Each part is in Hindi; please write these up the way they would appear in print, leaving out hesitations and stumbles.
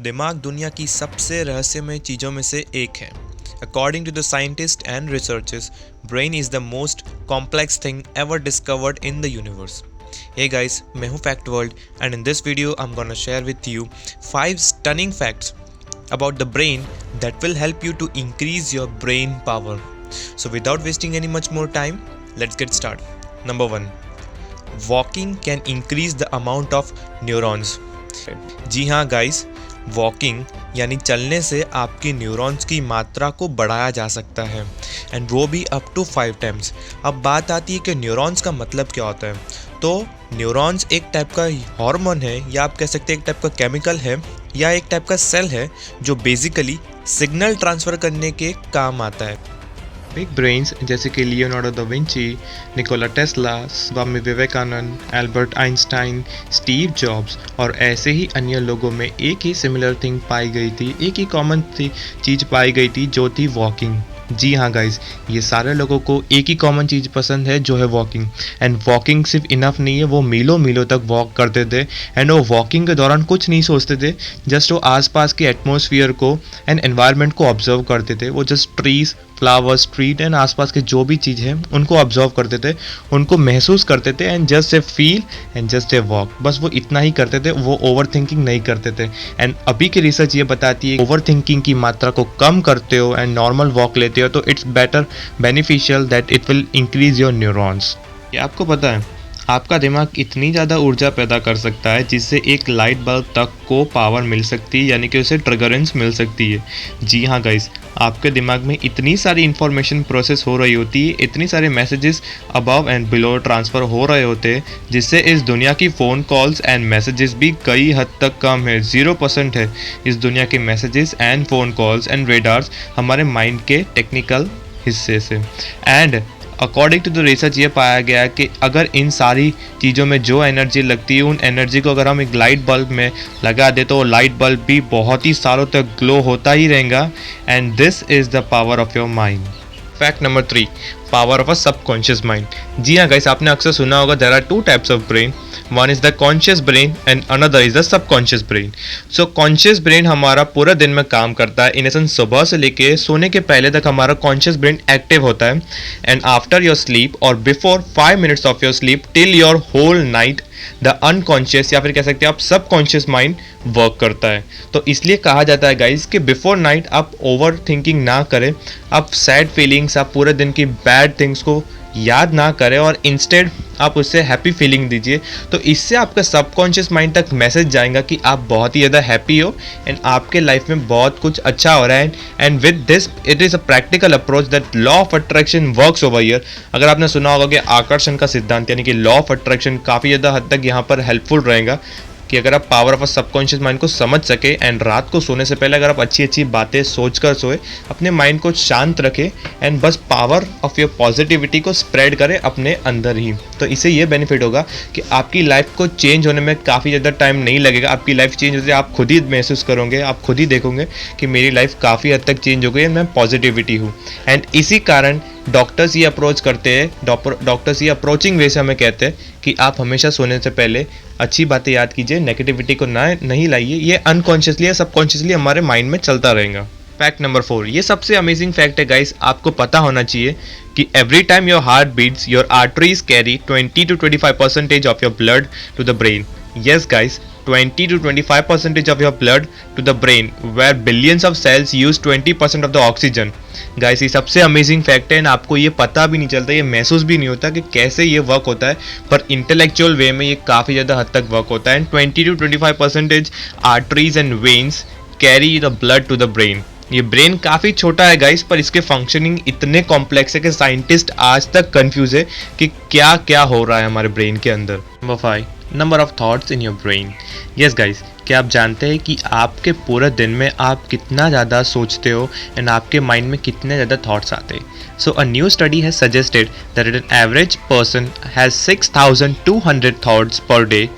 दिमाग दुनिया की सबसे रहस्यमय चीज़ों में से एक है। According to the scientists and researchers, brain is the most complex thing ever discovered in the universe. Hey guys, मैं हूँ Fact World and in this video I'm gonna share with you 5 stunning facts about the brain that will help you to increase your brain power. So without wasting any much more time, let's get started. Number 1. Walking can increase the amount of neurons. जी हाँ गाइस, वॉकिंग यानी चलने से आपकी न्यूरॉन्स की मात्रा को बढ़ाया जा सकता है एंड वो भी अप टू 5 टाइम्स। अब बात आती है कि न्यूरॉन्स का मतलब क्या होता है। तो न्यूरॉन्स एक टाइप का हार्मोन है या आप कह सकते हैं एक टाइप का केमिकल है या एक टाइप का सेल है जो बेसिकली सिग्नल ट्रांसफ़र करने के काम आता है। बिग ब्रेन्स जैसे कि Leonardo da Vinci, Nikola Tesla, Swami Vivekananda, Albert Einstein, Steve Jobs और ऐसे ही अन्य लोगों में एक ही सिमिलर थिंग पाई गई थी, एक ही कॉमन चीज़ पाई गई थी जो थी वॉकिंग। जी हाँ गाइज, ये सारे लोगों को एक ही कॉमन चीज़ पसंद है जो है वॉकिंग। एंड वॉकिंग सिर्फ इनफ नहीं है, वो मीलों मीलों तक वॉक करते थे एंड वो वॉकिंग के दौरान कुछ नहीं सोचते थे, जस्ट वो आसपास के एटमॉस्फेयर को एंड एनवायरनमेंट को ऑब्जर्व करते थे। वो just trees, flowers, street and आसपास के जो भी चीज़ है उनको ऑब्जर्व करते थे, उनको महसूस करते थे and just a feel and just a walk. बस वो इतना ही करते थे, वो ओवर थिंकिंग नहीं करते थे। एंड अभी की रिसर्च ये बताती है ओवर थिंकिंग की मात्रा को कम करते हो एंड नॉर्मल वॉक लेते हो तो it's better beneficial that it will increase your neurons. ये आपको पता है आपका दिमाग इतनी ज़्यादा ऊर्जा पैदा कर सकता है जिससे एक लाइट बल्ब तक को पावर मिल सकती है, यानी कि उसे ट्रिगरेंस मिल सकती है। जी हाँ गाइस, आपके दिमाग में इतनी सारी इन्फॉर्मेशन प्रोसेस हो रही होती है, इतनी सारे messages above and below transfer हो रहे होते हैं जिससे इस दुनिया की फ़ोन कॉल्स एंड मैसेजेस भी कई हद तक कम है। 0% है इस दुनिया के messages and phone calls and radars हमारे माइंड के टेक्निकल हिस्से से। And according to the research ये पाया गया कि अगर इन सारी चीज़ों में जो एनर्जी लगती है उन एनर्जी को अगर हम एक लाइट बल्ब में लगा दे तो वो लाइट बल्ब भी बहुत ही सालों तक ग्लो होता ही रहेगा। And this is the power of your mind. Fact number 3, power of a subconscious mind. जी हाँ गाइस, आपने अक्सर सुना होगा there are 2 types of brain, one is the conscious brain and another is the subconscious brain. So conscious brain हमारा पूरा दिन में काम करता है, इन एसेंस सुबह से लेके सोने के पहले तक हमारा कॉन्शियस ब्रेन एक्टिव होता है एंड आफ्टर योर स्लीप और before 5 minutes of your sleep till your whole night the unconscious या फिर कह सकते हैं आप सबकॉन्शियस माइंड वर्क करता है। तो इसलिए कहा जाता है गाइस कि बिफोर नाइट आप ओवर थिंकिंग ना करें, आप सैड फीलिंग्स, आप पूरे दिन की बैड थिंग्स को याद ना करें और इंस्टेड आप उससे हैप्पी फीलिंग दीजिए। तो इससे आपका सबकॉन्शियस माइंड तक मैसेज जाएगा कि आप बहुत ही ज़्यादा हैप्पी हो एंड आपके लाइफ में बहुत कुछ अच्छा हो रहा है। And with this it is a practical approach that law of attraction works over here. अगर आपने सुना होगा कि आकर्षण का सिद्धांत यानी कि लॉ ऑफ अट्रैक्शन काफ़ी ज़्यादा हद तक यहाँ पर हेल्पफुल रहेगा कि अगर आप power of a subconscious mind को समझ सके एंड रात को सोने से पहले अगर आप अच्छी अच्छी बातें सोचकर सोए, अपने माइंड को शांत रखें एंड बस पावर ऑफ योर पॉजिटिविटी को स्प्रेड करें अपने अंदर ही, तो इससे ये बेनिफिट होगा कि आपकी लाइफ को चेंज होने में काफ़ी ज़्यादा टाइम नहीं लगेगा। आपकी लाइफ चेंज होती है, आप खुद ही महसूस करोगे, आप खुद ही देखोगे कि मेरी लाइफ काफ़ी हद तक चेंज हो गई है, मैं पॉजिटिविटी हूँ। एंड इसी कारण डॉक्टर्स ये अप्रोच करते हैं, डॉक्टर्स ये अप्रोचिंग वे से हमें कहते हैं कि आप हमेशा सोने से पहले अच्छी बातें याद कीजिए, नेगेटिविटी को नहीं लाइए। ये अनकॉन्शियसली या सबकॉन्शियसली हमारे माइंड में चलता रहेगा। फैक्ट नंबर 4, ये सबसे अमेजिंग फैक्ट है गाइस, आपको पता होना चाहिए कि every time your heart beats your arteries carry 20 to 25% of your blood to the brain. Yes guys, 20 to 25% of your blood to the brain where billions of cells use 20% of the oxygen। Guys, ये सबसे अमेजिंग फैक्ट है, आपको ये पता भी नहीं चलता, ये महसूस भी नहीं होता कि कैसे ये वर्क होता है, पर इंटेलेक्चुअल वे में ये काफ़ी ज़्यादा हद तक वर्क होता है। And 20 to 25% arteries and veins carry the blood to the brain. ये ब्रेन काफ़ी छोटा है गाइस, पर इसके फंक्शनिंग इतने कॉम्प्लेक्स है कि साइंटिस्ट आज तक कंफ्यूज है कि क्या क्या हो रहा है हमारे ब्रेन के अंदर। Number 5, number of thoughts in your brain. Yes guys, क्या आप जानते हैं कि आपके पूरे दिन में आप कितना ज़्यादा सोचते हो एंड आपके माइंड में कितने ज़्यादा थॉट्स आते हैं। So a new study has suggested that an average person has 6200 thoughts per day.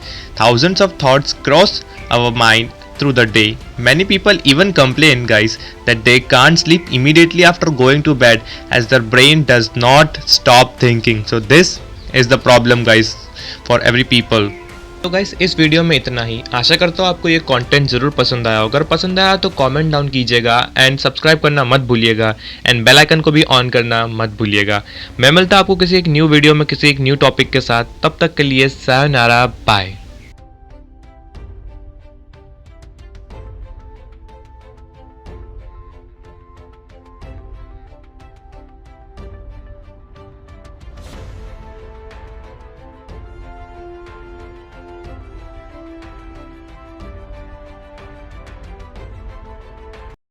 Thousands of thoughts cross our mind through the day. Many people even complain, guys, that they can't sleep immediately after going to bed as their brain does not stop thinking. So this is the problem, guys, for every people. तो गाइस इस वीडियो में इतना ही। आशा करता हूँ आपको ये कंटेंट ज़रूर पसंद आया। अगर पसंद आया तो कमेंट डाउन कीजिएगा एंड सब्सक्राइब करना मत भूलिएगा एंड बेल आइकन को भी ऑन करना मत भूलिएगा। मैं मिलता आपको किसी एक न्यू वीडियो में किसी एक न्यू टॉपिक के साथ। तब तक के लिए सायोनारा, बाय।